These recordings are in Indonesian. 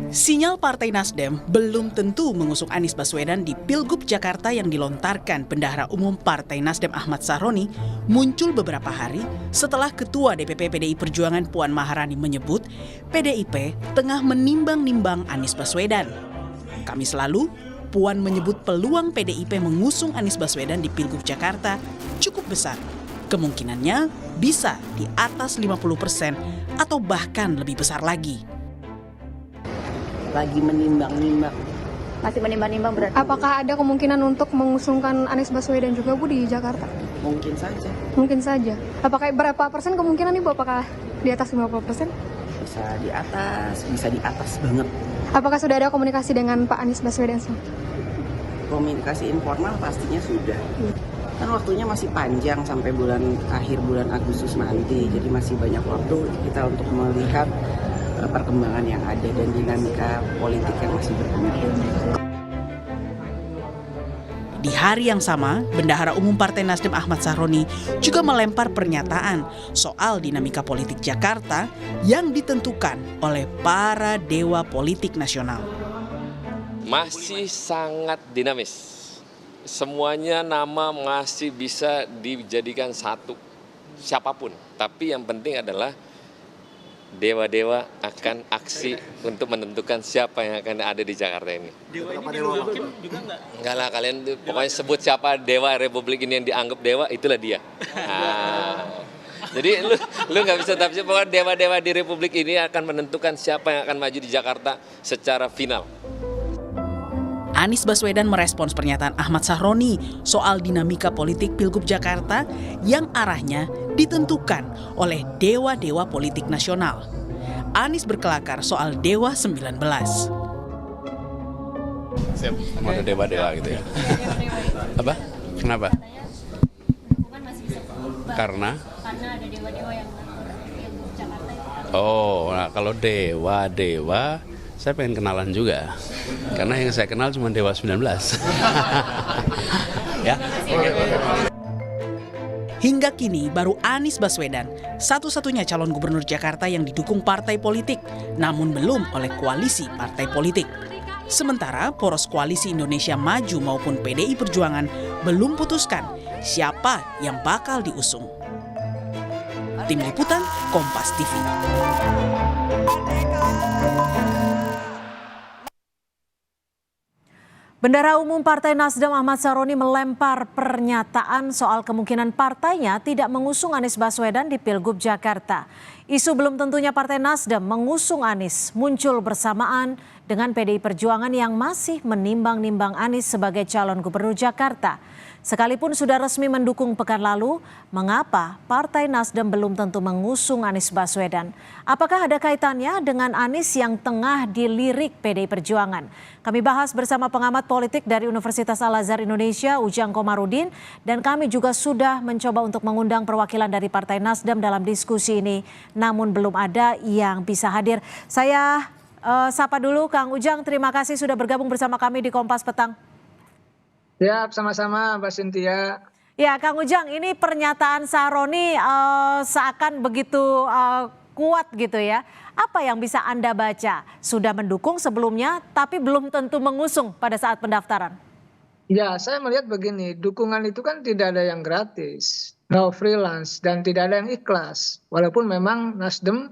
Sinyal Partai Nasdem belum tentu mengusung Anies Baswedan di Pilgub Jakarta yang dilontarkan Bendahara Umum Partai Nasdem Ahmad Sahroni muncul beberapa hari setelah Ketua DPP PDI Perjuangan Puan Maharani menyebut PDIP tengah menimbang-nimbang Anies Baswedan. Kamis lalu, Puan menyebut peluang PDIP mengusung Anies Baswedan di Pilgub Jakarta cukup besar. Kemungkinannya bisa di atas 50% atau bahkan lebih besar lagi. Lagi menimbang-nimbang. Masih menimbang-nimbang berarti. Apakah ada kemungkinan untuk mengusungkan Anies Baswedan juga Bu di Jakarta? Mungkin saja. Mungkin saja. Apakah berapa persen kemungkinan nih Bu? Apakah di atas 50%? Bisa di atas banget. Apakah sudah ada komunikasi dengan Pak Anies Baswedan? Komunikasi informal pastinya sudah. Kan waktunya masih panjang sampai akhir bulan Agustus nanti. Jadi masih banyak waktu kita untuk melihat perkembangan yang ada dan dinamika politik yang masih berkembang. Di hari yang sama, Bendahara Umum Partai Nasdem Ahmad Sahroni juga melempar pernyataan soal dinamika politik Jakarta yang ditentukan oleh para dewa politik nasional. Masih sangat dinamis. Semuanya nama masih bisa dijadikan satu, siapapun. Tapi yang penting adalah dewa-dewa akan aksi untuk menentukan siapa yang akan ada di Jakarta ini. Dewa ini juga Enggak lah, kalian pokoknya sebut siapa dewa Republik ini yang dianggap dewa, itulah dia. Jadi lu nggak bisa tafsir, pokoknya dewa-dewa di Republik ini akan menentukan siapa yang akan maju di Jakarta secara final. Anies Baswedan merespons pernyataan Ahmad Sahroni soal dinamika politik Pilgub Jakarta yang arahnya ditentukan oleh dewa-dewa politik nasional. Anies berkelakar soal Dewa 19. Siap, mau ada dewa-dewa gitu ya. Apa? Kenapa? Karena ada dewa-dewa yang Pilgub Jakarta itu. Oh, nah kalau dewa-dewa saya pengen kenalan juga. Karena yang saya kenal cuma Dewa 19. Ya. Hingga kini baru Anies Baswedan, satu-satunya calon gubernur Jakarta yang didukung partai politik, namun belum oleh koalisi partai politik. Sementara poros koalisi Indonesia Maju maupun PDI Perjuangan belum putuskan siapa yang bakal diusung. Tim Liputan, Kompas TV. Bendahara Umum Partai Nasdem Ahmad Sahroni melempar pernyataan soal kemungkinan partainya tidak mengusung Anies Baswedan di Pilgub Jakarta. Isu belum tentunya Partai Nasdem mengusung Anies muncul bersamaan dengan PDI Perjuangan yang masih menimbang-nimbang Anies sebagai calon gubernur Jakarta. Sekalipun sudah resmi mendukung pekan lalu, mengapa Partai Nasdem belum tentu mengusung Anies Baswedan? Apakah ada kaitannya dengan Anies yang tengah dilirik PDI Perjuangan? Kami bahas bersama pengamat politik dari Universitas Al-Azhar Indonesia, Ujang Komarudin, dan kami juga sudah mencoba untuk mengundang perwakilan dari Partai Nasdem dalam diskusi ini, namun belum ada yang bisa hadir. Saya sapa dulu Kang Ujang, terima kasih sudah bergabung bersama kami di Kompas Petang. Ya, sama-sama Mbak Cynthia. Ya, Kang Ujang, ini pernyataan Sahroni seakan begitu kuat gitu ya. Apa yang bisa Anda baca? Sudah mendukung sebelumnya, tapi belum tentu mengusung pada saat pendaftaran. Ya, saya melihat begini, dukungan itu kan tidak ada yang gratis, no freelance, dan tidak ada yang ikhlas. Walaupun memang Nasdem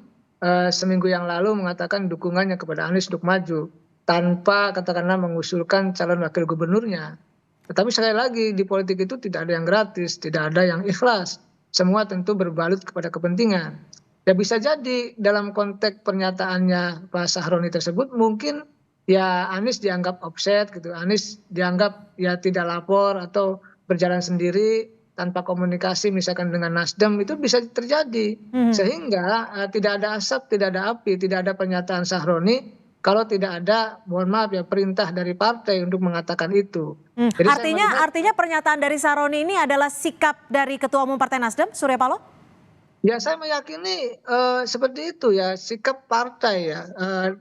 seminggu yang lalu mengatakan dukungannya kepada Anies untuk maju, tanpa katakanlah mengusulkan calon wakil gubernurnya. Tetapi sekali lagi di politik itu tidak ada yang gratis, tidak ada yang ikhlas. Semua tentu berbalut kepada kepentingan. Ya bisa jadi dalam konteks pernyataannya Pak Sahroni tersebut mungkin ya Anies dianggap offset gitu. Anies dianggap ya tidak lapor atau berjalan sendiri tanpa komunikasi misalkan dengan Nasdem, itu bisa terjadi. Sehingga tidak ada asap, tidak ada api, tidak ada pernyataan Sahroni kalau tidak ada, mohon maaf ya, perintah dari partai untuk mengatakan itu. Jadi artinya pernyataan dari Sahroni ini adalah sikap dari Ketua Umum Partai Nasdem, Surya Paloh? Ya saya meyakini seperti itu ya, sikap partai ya.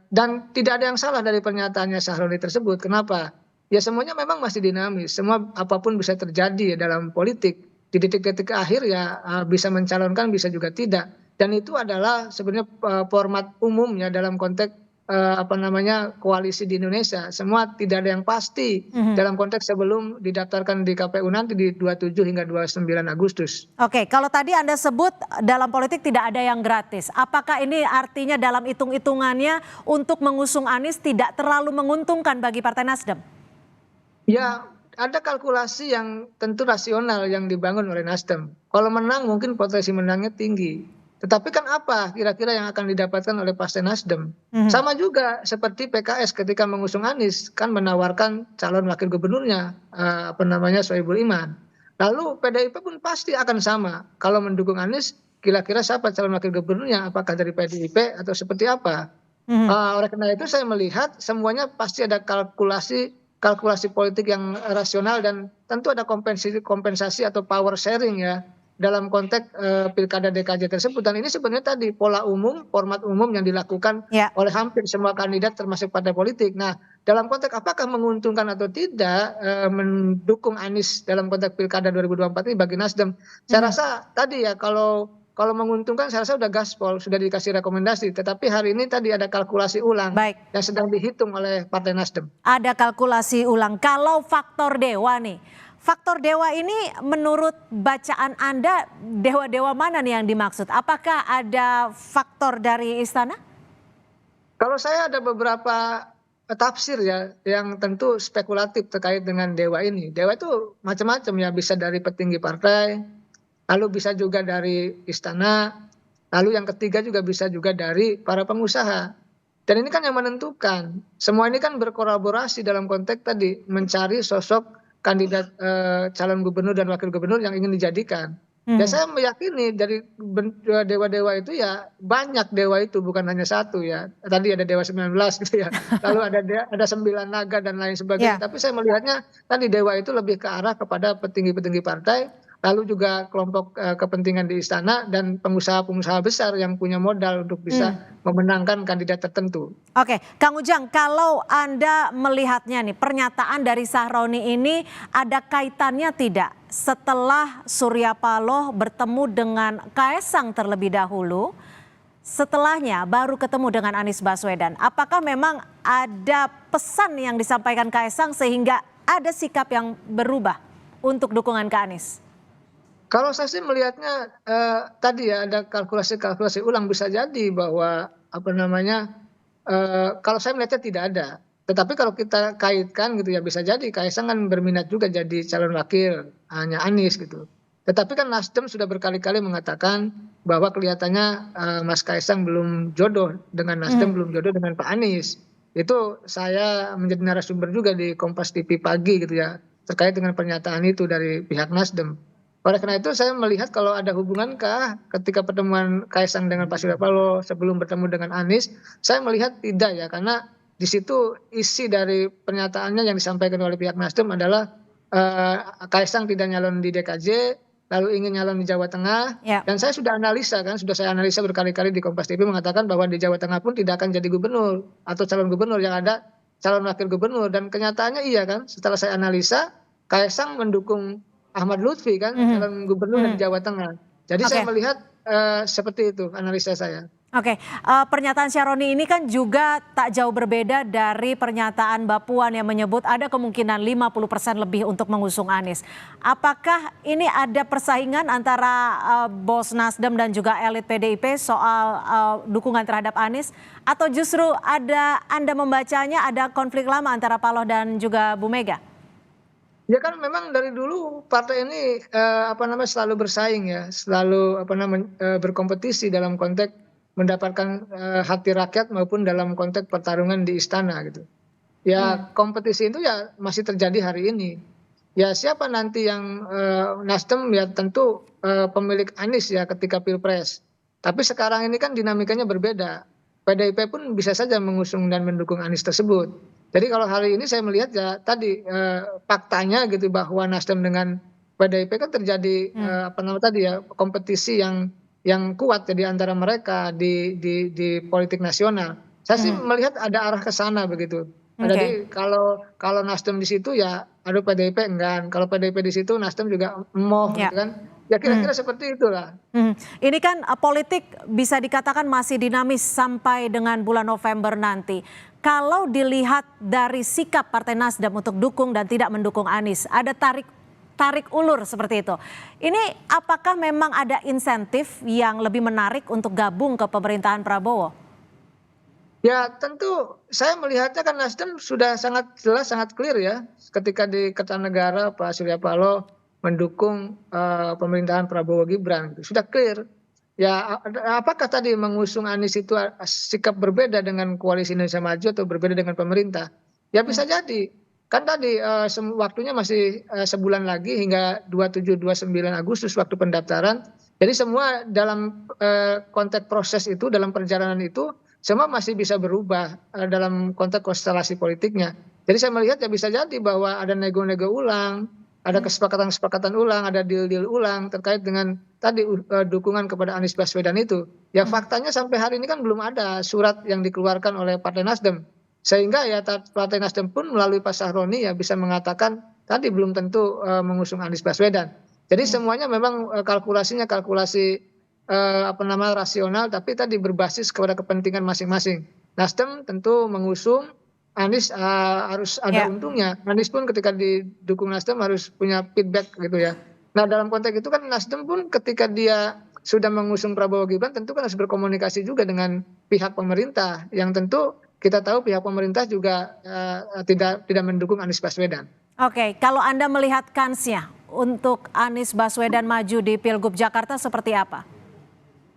Dan tidak ada yang salah dari pernyataannya Sahroni tersebut. Kenapa? Ya semuanya memang masih dinamis. Semua apapun bisa terjadi ya dalam politik. Di detik-detik akhir ya bisa mencalonkan, bisa juga tidak. Dan itu adalah sebenarnya format umumnya dalam konteks koalisi di Indonesia. Semua tidak ada yang pasti dalam konteks sebelum didaftarkan di KPU nanti di 27 hingga 29 Agustus. Oke, kalau tadi Anda sebut dalam politik tidak ada yang gratis. Apakah ini artinya dalam hitung-hitungannya untuk mengusung Anies tidak terlalu menguntungkan bagi Partai Nasdem? Ya, ada kalkulasi yang tentu rasional yang dibangun oleh Nasdem. Kalau menang mungkin potensi menangnya tinggi. Tetapi kan apa kira-kira yang akan didapatkan oleh Partai Nasdem? Sama juga seperti PKS ketika mengusung Anies kan menawarkan calon wakil gubernurnya Soebul Iman. Lalu PDIP pun pasti akan sama. Kalau mendukung Anies, kira-kira siapa calon wakil gubernurnya? Apakah dari PDIP atau seperti apa? Oleh karena itu saya melihat semuanya pasti ada kalkulasi politik yang rasional dan tentu ada kompensasi atau power sharing ya dalam konteks pilkada DKJ tersebut. Dan ini sebenarnya tadi format umum yang dilakukan oleh hampir semua kandidat termasuk partai politik. Nah, dalam konteks apakah menguntungkan atau tidak mendukung Anies dalam konteks pilkada 2024 ini bagi Nasdem? Saya rasa tadi ya kalau menguntungkan saya rasa sudah gaspol, sudah dikasih rekomendasi. Tetapi hari ini tadi ada kalkulasi ulang yang sedang dihitung oleh Partai Nasdem. Ada kalkulasi ulang. Kalau faktor dewa nih, faktor dewa ini menurut bacaan Anda dewa-dewa mana nih yang dimaksud? Apakah ada faktor dari istana? Kalau saya ada beberapa tafsir ya yang tentu spekulatif terkait dengan dewa ini. Dewa itu macam-macam ya, bisa dari petinggi partai, lalu bisa juga dari istana, lalu yang ketiga juga bisa juga dari para pengusaha. Dan ini kan yang menentukan. Semua ini kan berkolaborasi dalam konteks tadi mencari sosok kandidat calon gubernur dan wakil gubernur yang ingin dijadikan. Dan saya meyakini dari dewa-dewa itu ya banyak dewa itu, bukan hanya satu ya. Tadi ada dewa 19 gitu ya. Lalu ada 9 naga dan lain sebagainya. Tapi saya melihatnya tadi dewa itu lebih ke arah kepada petinggi-petinggi partai, lalu juga kelompok kepentingan di istana dan pengusaha-pengusaha besar yang punya modal untuk bisa memenangkan kandidat tertentu. Oke, Kang Ujang, kalau Anda melihatnya nih, pernyataan dari Sahroni ini ada kaitannya tidak setelah Surya Paloh bertemu dengan Kaesang terlebih dahulu, setelahnya baru ketemu dengan Anies Baswedan? Apakah memang ada pesan yang disampaikan Kaesang sehingga ada sikap yang berubah untuk dukungan ke Anies? Kalau saya sih melihatnya tadi ya ada kalkulasi ulang, bisa jadi bahwa kalau saya melihatnya tidak ada. Tetapi kalau kita kaitkan gitu ya bisa jadi Kaesang kan berminat juga jadi calon wakil hanya Anies gitu. Tetapi kan Nasdem sudah berkali-kali mengatakan bahwa kelihatannya Mas Kaesang belum jodoh dengan Nasdem, belum jodoh dengan Pak Anies. Itu saya menjadi narasumber juga di Kompas TV pagi gitu ya terkait dengan pernyataan itu dari pihak Nasdem. Oleh karena itu saya melihat kalau ada hubungankah ketika pertemuan Kaesang dengan Pak Surya Paloh sebelum bertemu dengan Anies, saya melihat tidak ya, karena di situ isi dari pernyataannya yang disampaikan oleh pihak Nasdem adalah Kaesang tidak nyalon di DKJ, lalu ingin nyalon di Jawa Tengah. Dan saya sudah saya analisa berkali-kali di Kompas TV mengatakan bahwa di Jawa Tengah pun tidak akan jadi gubernur atau calon gubernur, yang ada calon wakil gubernur. Dan kenyataannya iya kan, setelah saya analisa Kaesang mendukung Ahmad Lutfi kan calon gubernur di Jawa Tengah. Jadi saya melihat seperti itu analisa saya. Oke, pernyataan Sahroni ini kan juga tak jauh berbeda dari pernyataan Mbak Puan yang menyebut ada kemungkinan 50% lebih untuk mengusung Anies. Apakah ini ada persaingan antara bos Nasdem dan juga elit PDIP soal dukungan terhadap Anies? Atau justru Anda membacanya ada konflik lama antara Paloh dan juga Bu Mega? Ya kan memang dari dulu partai ini selalu bersaing ya, selalu berkompetisi dalam konteks mendapatkan hati rakyat maupun dalam konteks pertarungan di istana gitu. Ya kompetisi itu ya masih terjadi hari ini. Ya siapa nanti yang Nasdem ya tentu pemilik Anies ya ketika Pilpres. Tapi sekarang ini kan dinamikanya berbeda. PDIP pun bisa saja mengusung dan mendukung Anies tersebut. Jadi kalau hari ini saya melihat ya tadi faktanya gitu bahwa Nasdem dengan PDIP kan terjadi kompetisi yang kuat jadi antara mereka di politik nasional. Saya sih melihat ada arah ke sana begitu. Jadi kalau Nasdem di situ ya aduh PDIP enggan, kalau PDIP di situ Nasdem juga emoh gitu kan. Ya kira-kira seperti itulah. Ini kan politik bisa dikatakan masih dinamis sampai dengan bulan November nanti. Kalau dilihat dari sikap Partai Nasdem untuk dukung dan tidak mendukung Anies, ada tarik ulur seperti itu. Ini apakah memang ada insentif yang lebih menarik untuk gabung ke pemerintahan Prabowo? Ya tentu saya melihatnya kan Nasdem sudah sangat jelas, sangat clear ya. Ketika di Kertanegara Pak Surya Paloh mendukung pemerintahan Prabowo Gibran. Sudah clear. Ya apakah tadi mengusung Anies itu sikap berbeda dengan Koalisi Indonesia Maju atau berbeda dengan pemerintah? Ya bisa jadi. Kan tadi waktunya masih sebulan lagi hingga 27-29 Agustus waktu pendaftaran. Jadi semua dalam konteks proses itu, dalam perjalanan itu, semua masih bisa berubah dalam konteks konstelasi politiknya. Jadi saya melihat ya bisa jadi bahwa ada nego-nego ulang, ada kesepakatan-kesepakatan ulang, ada deal-deal ulang terkait dengan tadi dukungan kepada Anies Baswedan itu. Ya faktanya sampai hari ini kan belum ada surat yang dikeluarkan oleh Partai Nasdem. Sehingga ya Partai Nasdem pun melalui Pak Sahroni ya bisa mengatakan tadi belum tentu mengusung Anies Baswedan. Jadi semuanya memang kalkulasinya kalkulasi rasional, tapi tadi berbasis kepada kepentingan masing-masing. Nasdem tentu mengusung, Anies harus ada untungnya. Anies pun ketika didukung Nasdem harus punya feedback gitu ya. Nah dalam konteks itu kan Nasdem pun ketika dia sudah mengusung Prabowo Gibran tentu kan harus berkomunikasi juga dengan pihak pemerintah yang tentu kita tahu pihak pemerintah juga tidak mendukung Anies Baswedan. Oke, kalau Anda melihat kansnya untuk Anies Baswedan maju di Pilgub Jakarta seperti apa?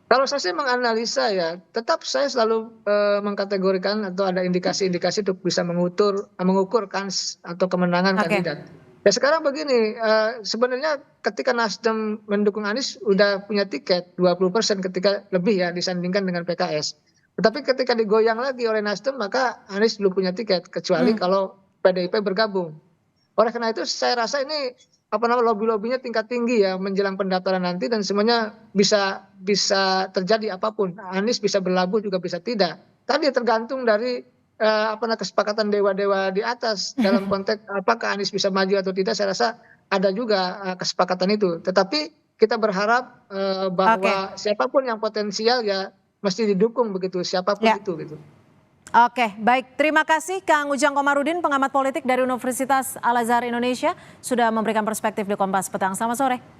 Kalau saya sih menganalisa ya, tetap saya selalu mengkategorikan atau ada indikasi-indikasi untuk bisa mengukur kans atau kemenangan kandidat. Ya sekarang begini, sebenarnya ketika Nasdem mendukung Anies udah punya tiket 20% ketika lebih ya disandingkan dengan PKS. Tetapi ketika digoyang lagi oleh Nasdem maka Anies belum punya tiket kecuali kalau PDIP bergabung. Oleh karena itu saya rasa ini lobby-lobbynya tingkat tinggi ya menjelang pendaftaran nanti dan semuanya bisa terjadi apapun. Anies bisa berlabuh juga bisa tidak. Tadi tergantung dari kesepakatan dewa-dewa di atas dalam konteks apakah Anies bisa maju atau tidak. Saya rasa ada juga kesepakatan itu. Tetapi kita berharap bahwa siapapun yang potensial ya mesti didukung begitu siapapun itu gitu. Oke, baik. Terima kasih Kang Ujang Komarudin, pengamat politik dari Universitas Al Azhar Indonesia, sudah memberikan perspektif di Kompas Petang. Selamat sore.